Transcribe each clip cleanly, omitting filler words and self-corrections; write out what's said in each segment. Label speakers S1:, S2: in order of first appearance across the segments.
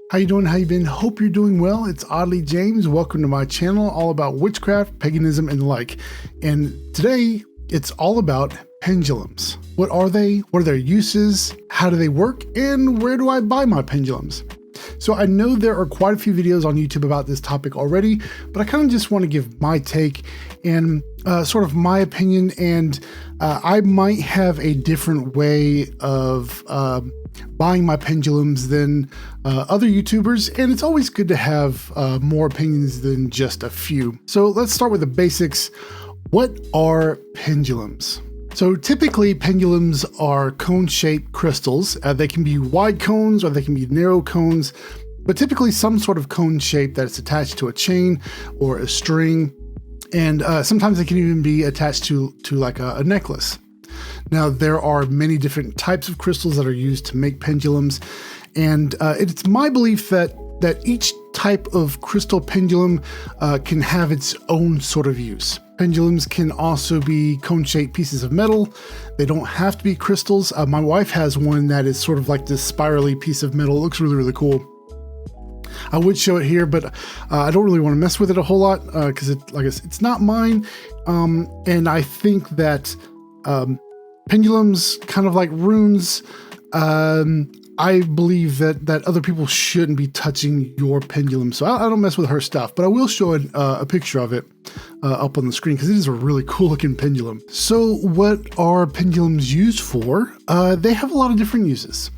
S1: How you doing? How you been? Hope you're doing well. It's Oddly James. Welcome to my channel, all about witchcraft, paganism, and the like. And today, it's all about pendulums. What are they? What are their uses? How do they work? And where do I buy my pendulums? So I know there are quite a few videos on YouTube about this topic already, but I kind of just want to give my take and sort of my opinion, and I might have a different way of buying my pendulums than other YouTubers, and it's always good to have more opinions than just a few. So let's start with the basics. What are pendulums? So typically pendulums are cone-shaped crystals. They can be wide cones or they can be narrow cones, but typically some sort of cone shape that's attached to a chain or a string. And sometimes they can even be attached to like a necklace. Now, there are many different types of crystals that are used to make pendulums. And it's my belief that each type of crystal pendulum can have its own sort of use. Pendulums can also be cone-shaped pieces of metal. They don't have to be crystals. My wife has one that is sort of like this spirally piece of metal. It looks really, really cool. I would show it here, but I don't really want to mess with it a whole lot because it's not mine. And I think that pendulums, kind of like runes, I believe that other people shouldn't be touching your pendulum. So I don't mess with her stuff, but I will show a picture of it up on the screen because it is a really cool looking pendulum. So what are pendulums used for? They have a lot of different uses.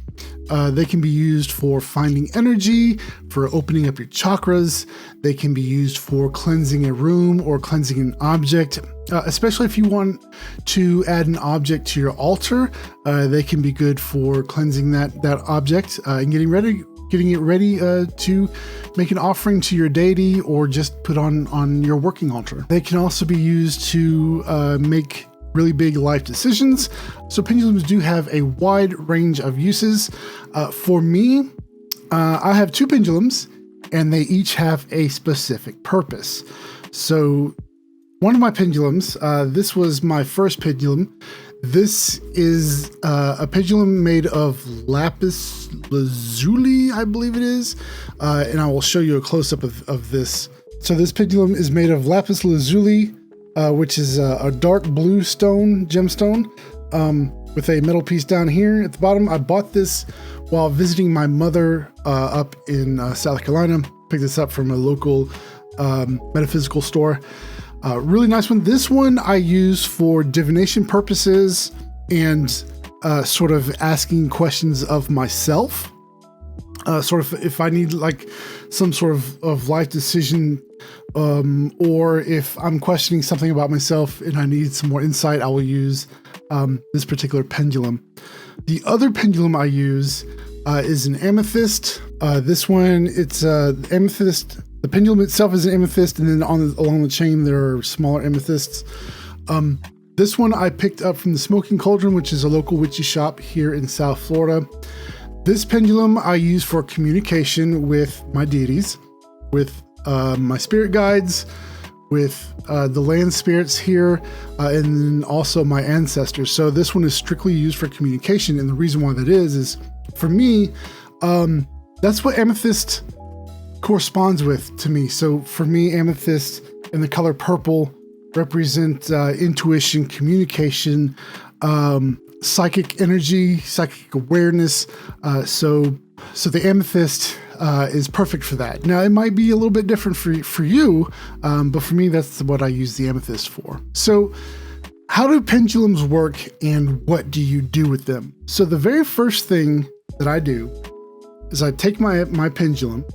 S1: They can be used for finding energy, for opening up your chakras. They can be used for cleansing a room or cleansing an object, especially if you want to add an object to your altar. They can be good for cleansing that object and getting it ready to make an offering to your deity or just put on your working altar. They can also be used to make really big life decisions. So pendulums do have a wide range of uses. For me, I have two pendulums and they each have a specific purpose. So one of my pendulums, this was my first pendulum. This is a pendulum made of lapis lazuli, I believe it is. And I will show you a close-up of this. So this pendulum is made of lapis lazuli, which is a dark blue gemstone with a metal piece down here at the bottom. I bought this while visiting my mother up in South Carolina. Picked this up from a local metaphysical store. Really nice one. This one I use for divination purposes and sort of asking questions of myself. Sort of if I need like some sort of life decision, or if I'm questioning something about myself and I need some more insight, I will use this particular pendulum. The other pendulum I use is an amethyst. This one, it's amethyst. The pendulum itself is an amethyst, and then along the chain there are smaller amethysts. This one I picked up from the Smoking Cauldron, which is a local witchy shop here in South Florida. This pendulum I use for communication with my deities, with my spirit guides, with the land spirits here, and then also my ancestors. So this one is strictly used for communication, and the reason why that is for me, that's what amethyst corresponds with to me. So for me, amethyst and the color purple represent intuition, communication, psychic energy, psychic awareness. So the amethyst is perfect for that. Now it might be a little bit different for you, but for me, that's what I use the amethyst for. So how do pendulums work and what do you do with them? So the very first thing that I do is I take my pendulum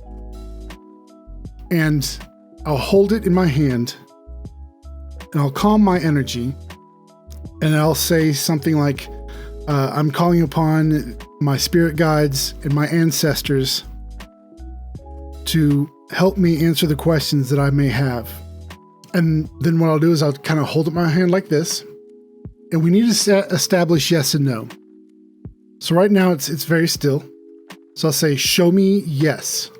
S1: and I'll hold it in my hand and I'll calm my energy and I'll say something like, I'm calling upon my spirit guides and my ancestors to help me answer the questions that I may have. And then what I'll do is I'll kind of hold up my hand like this, and we need to establish yes and no. So right now it's very still. So I'll say, show me yes.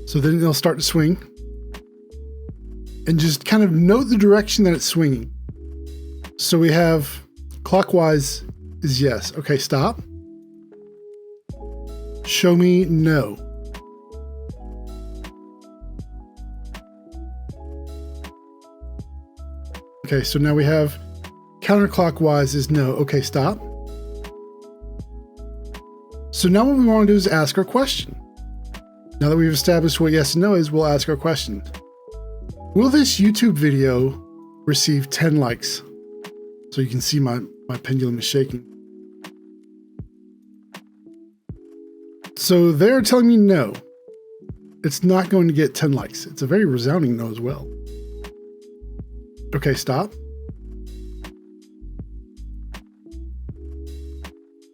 S1: So then it'll start to swing. And just kind of note the direction that it's swinging. So we have clockwise is yes. Okay, stop. show me no. Okay, so now we have counterclockwise is no. Okay, stop. So now what we want to do is ask our question. Now that we've established what yes and no is, we'll ask our question. Will this YouTube video receive 10 likes? So you can see my pendulum is shaking. So they're telling me no. It's not going to get 10 likes. It's a very resounding no as well. Okay, stop.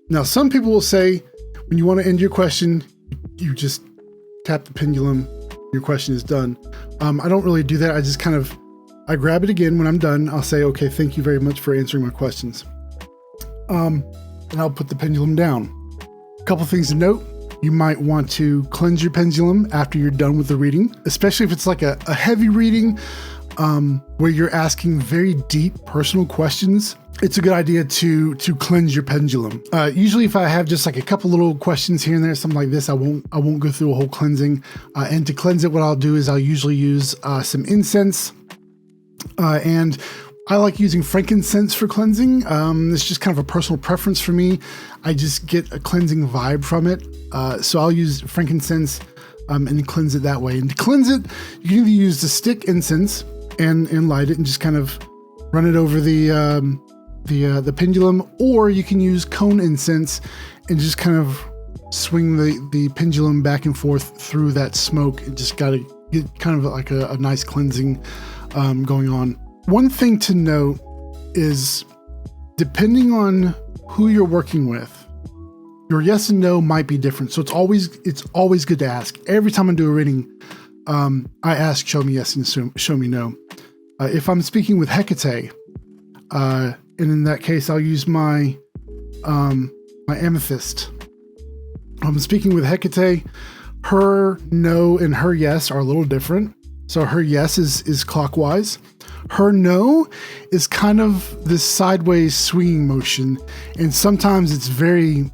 S1: Now, some people will say, when you want to end your question, you just tap the pendulum, your question is done. I don't really do that. I just I grab it again when I'm done. I'll say, okay, thank you very much for answering my questions. And I'll put the pendulum down. A couple things to note. You might want to cleanse your pendulum after you're done with the reading, especially if it's like a heavy reading where you're asking very deep personal questions. It's a good idea to cleanse your pendulum. Usually if I have just like a couple little questions here and there, something like this, I won't go through a whole cleansing. And to cleanse it, what I'll do is I'll usually use some incense. And I like using frankincense for cleansing. It's just kind of a personal preference for me. I just get a cleansing vibe from it. So I'll use frankincense and cleanse it that way. And to cleanse it, you can either use the stick incense and light it and just kind of run it over the pendulum, or you can use cone incense and just kind of swing the pendulum back and forth through that smoke and just got to get kind of like a nice cleansing going on. One thing to note is, depending on who you're working with, your yes and no might be different. So it's always good to ask. Every time I do a reading, I ask, show me yes and show me no. If I'm speaking with Hecate, and in that case, I'll use my amethyst. I'm speaking with Hecate. Her no and her yes are a little different. So her yes is clockwise. Her no is kind of this sideways swinging motion, and sometimes it's very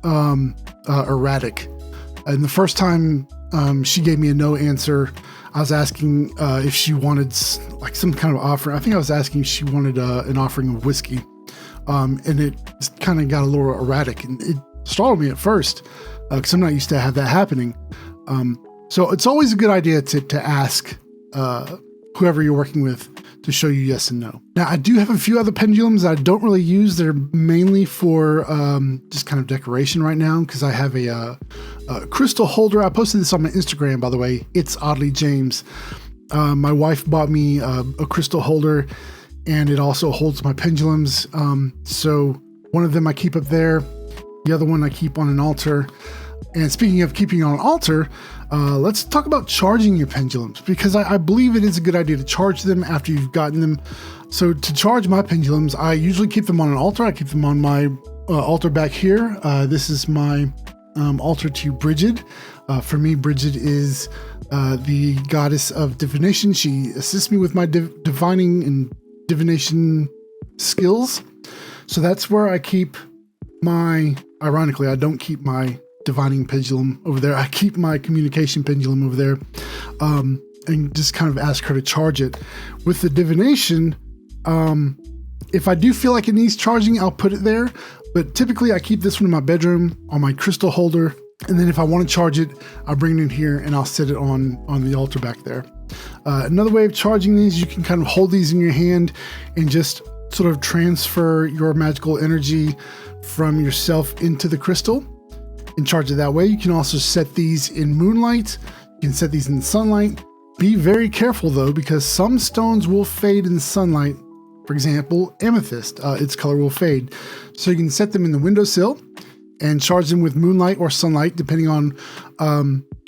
S1: erratic. And the first time she gave me a no answer, I was asking if she wanted like some kind of offering. I think I was asking if she wanted an offering of whiskey, and it kind of got a little erratic, and it startled me at first because I'm not used to have that happening. So it's always a good idea to ask whoever you're working with to show you yes and no. Now, I do have a few other pendulums that I don't really use. They're mainly for just kind of decoration right now, because I have a crystal holder. I posted this on my Instagram, by the way. It's Oddly James. My wife bought me a crystal holder, and it also holds my pendulums. So one of them I keep up there. The other one I keep on an altar. And speaking of keeping on an altar, let's talk about charging your pendulums, because I believe it is a good idea to charge them after you've gotten them. So to charge my pendulums, I usually keep them on an altar. I keep them on my altar back here. This is my altar to Bridget. For me, Bridget is the goddess of divination. She assists me with my divining and divination skills. So that's where I keep ironically, I don't keep my divining pendulum over there. I keep my communication pendulum over there, and just kind of ask her to charge it. With the divination, if I do feel like it needs charging, I'll put it there. But typically I keep this one in my bedroom on my crystal holder. And then if I want to charge it, I'll bring it in here and I'll set it on the altar back there. Another way of charging these, you can kind of hold these in your hand and just sort of transfer your magical energy from yourself into the crystal and charge it that way. You can also set these in moonlight. You can set these in sunlight. Be very careful though, because some stones will fade in sunlight. For example, amethyst, its color will fade. So you can set them in the windowsill and charge them with moonlight or sunlight, depending on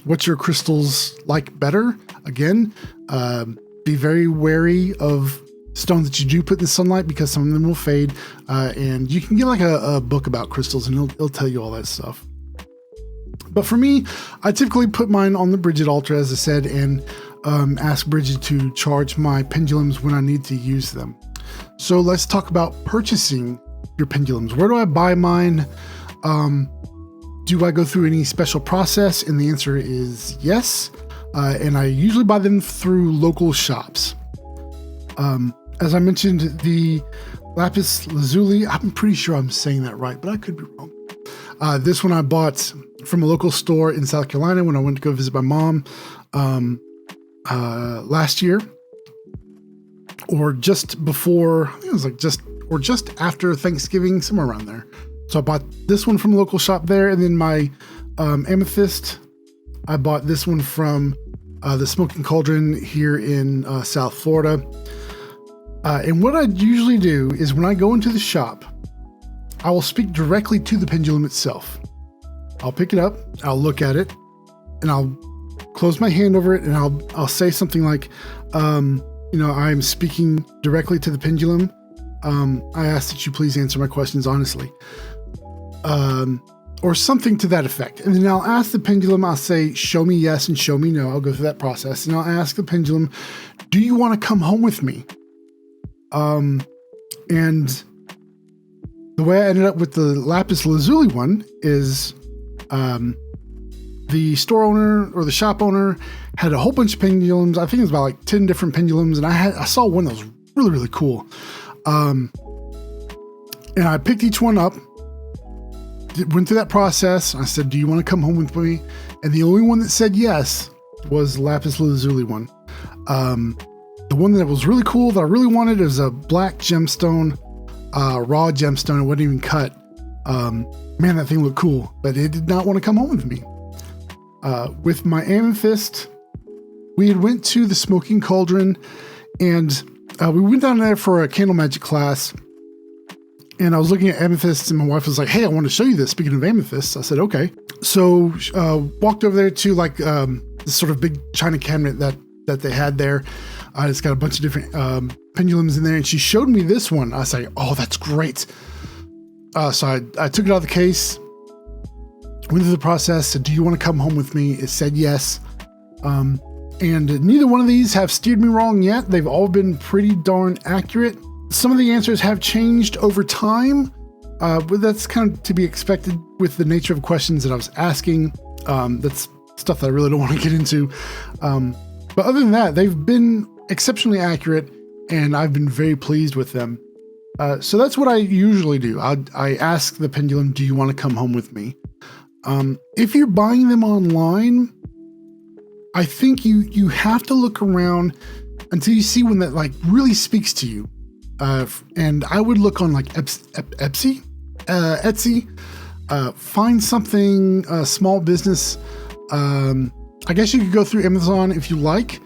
S1: what your crystals like better. Again, be very wary of stones that you do put in the sunlight, because some of them will fade. And you can get like a book about crystals and it'll tell you all that stuff. But for me, I typically put mine on the Bridget altar, as I said, and ask Bridget to charge my pendulums when I need to use them. So let's talk about purchasing your pendulums. Where do I buy mine? do I go through any special process? And the answer is yes. And I usually buy them through local shops. As I mentioned, the lapis lazuli, I'm pretty sure I'm saying that right, but I could be wrong. This one I bought from a local store in South Carolina when I went to go visit my mom last year, or just before, I think it was like just after Thanksgiving, somewhere around there. So I bought this one from a local shop there, and then my amethyst, I bought this one from the Smoking Cauldron here in South Florida. And what I usually do is when I go into the shop, I will speak directly to the pendulum itself. I'll pick it up, I'll look at it, and I'll close my hand over it, and I'll say something like, I'm speaking directly to the pendulum. I ask that you please answer my questions honestly. Or something to that effect. And then I'll ask the pendulum, I'll say, show me yes and show me no. I'll go through that process. And I'll ask the pendulum, do you want to come home with me? And the way I ended up with the lapis lazuli one is the store owner or the shop owner had a whole bunch of pendulums. I think it was about like 10 different pendulums. And I saw one that was really, really cool. And I picked each one up, went through that process. I said, do you want to come home with me? And the only one that said yes was the lapis lazuli one. The one that was really cool that I really wanted is a black gemstone, raw gemstone. It wasn't even cut. Man, that thing looked cool, but it did not want to come home with me. With my amethyst, we had went to the Smoking Cauldron, and we went down there for a candle magic class. And I was looking at amethysts, and my wife was like, hey, I want to show you this. Speaking of amethysts, I said, okay. So walked over there to like this sort of big china cabinet that they had there. It's got a bunch of different pendulums in there, and she showed me this one. I was like, oh, that's great. So I took it out of the case, went through the process, said, do you want to come home with me? It said yes. And neither one of these have steered me wrong yet. They've all been pretty darn accurate. Some of the answers have changed over time, but that's kind of to be expected with the nature of questions that I was asking. That's stuff that I really don't want to get into. But other than that, they've been exceptionally accurate, and I've been very pleased with them. So that's what I usually do. I ask the pendulum, do you want to come home with me? If you're buying them online, I think you have to look around until you see one that like really speaks to you. And I would look on like Etsy, find something, small business. I guess you could go through Amazon if you like.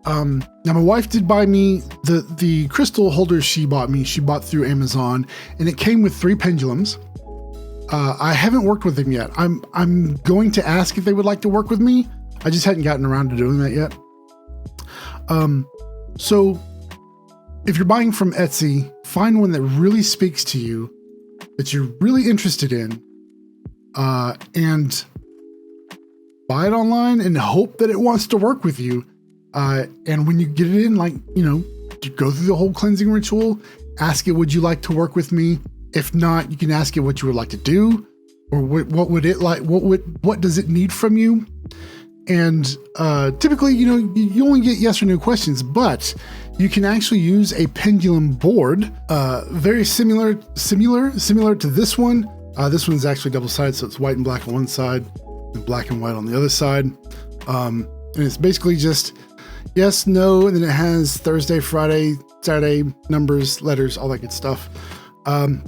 S1: Now my wife did buy me the crystal holders she bought through Amazon, and it came with 3 pendulums. I haven't worked with them yet. I'm going to ask if they would like to work with me. I just hadn't gotten around to doing that yet. So if you're buying from Etsy, find one that really speaks to you, that you're really interested in, and buy it online and hope that it wants to work with you. And when you get it in, you go through the whole cleansing ritual, ask it, would you like to work with me? If not, you can ask it what you would like to do, or what would it like? What does it need from you? And typically, you only get yes or no questions, but you can actually use a pendulum board, very similar to this one. This one's actually double-sided, so it's white and black on one side and black and white on the other side. And it's basically just yes, no, and then it has Thursday, Friday, Saturday, numbers, letters, all that good stuff.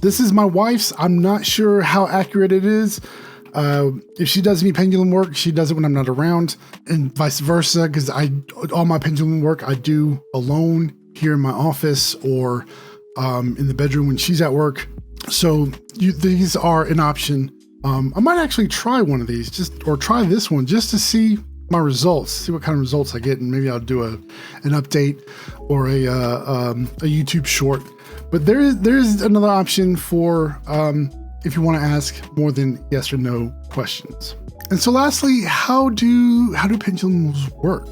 S1: This is my wife's. I'm not sure how accurate it is. If she does any pendulum work, she does it when I'm not around, and vice versa, because all my pendulum work I do alone here in my office or in the bedroom when she's at work. So these are an option. I might actually try one of these or try this one just to see my results, see what kind of results I get, and maybe I'll do an update or a YouTube short. But there is another option for if you want to ask more than yes or no questions. And so lastly, how do pendulums work?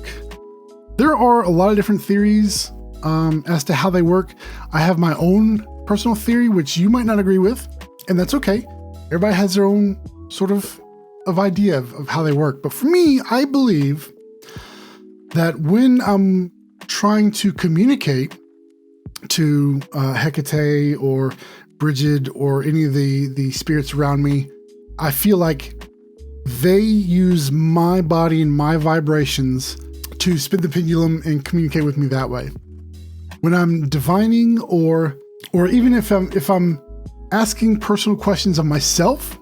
S1: There are a lot of different theories as to how they work. I have my own personal theory, which you might not agree with, and that's okay. Everybody has their own sort of idea of how they work. But for me, I believe that when I'm trying to communicate to Hecate or Bridget or any of the spirits around me, I feel like they use my body and my vibrations to spin the pendulum and communicate with me that way. When I'm divining or even if I'm asking personal questions of myself,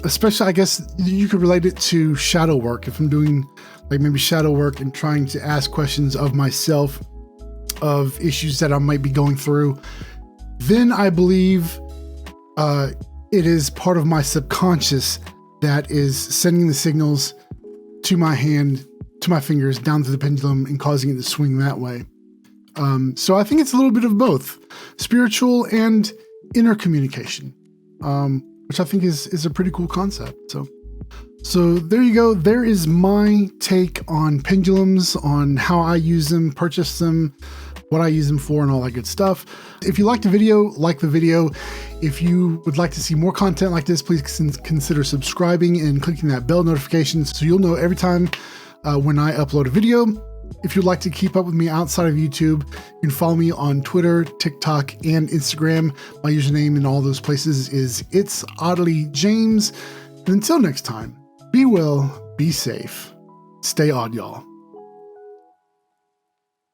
S1: especially, I guess you could relate it to shadow work. If I'm doing like maybe shadow work and trying to ask questions of myself, of issues that I might be going through, then I believe it is part of my subconscious that is sending the signals to my hand, to my fingers, down to the pendulum and causing it to swing that way. So I think it's a little bit of both spiritual and inner communication, which I think is a pretty cool concept. So there you go. There is my take on pendulums, on how I use them, purchase them, what I use them for, and all that good stuff. If you liked the video, like the video. If you would like to see more content like this, please consider subscribing and clicking that bell notification so you'll know every time when I upload a video. If you'd like to keep up with me outside of YouTube, you can follow me on Twitter, TikTok, and Instagram. My username in all those places is It's Oddly James. And until next time, be well, be safe, stay odd, y'all.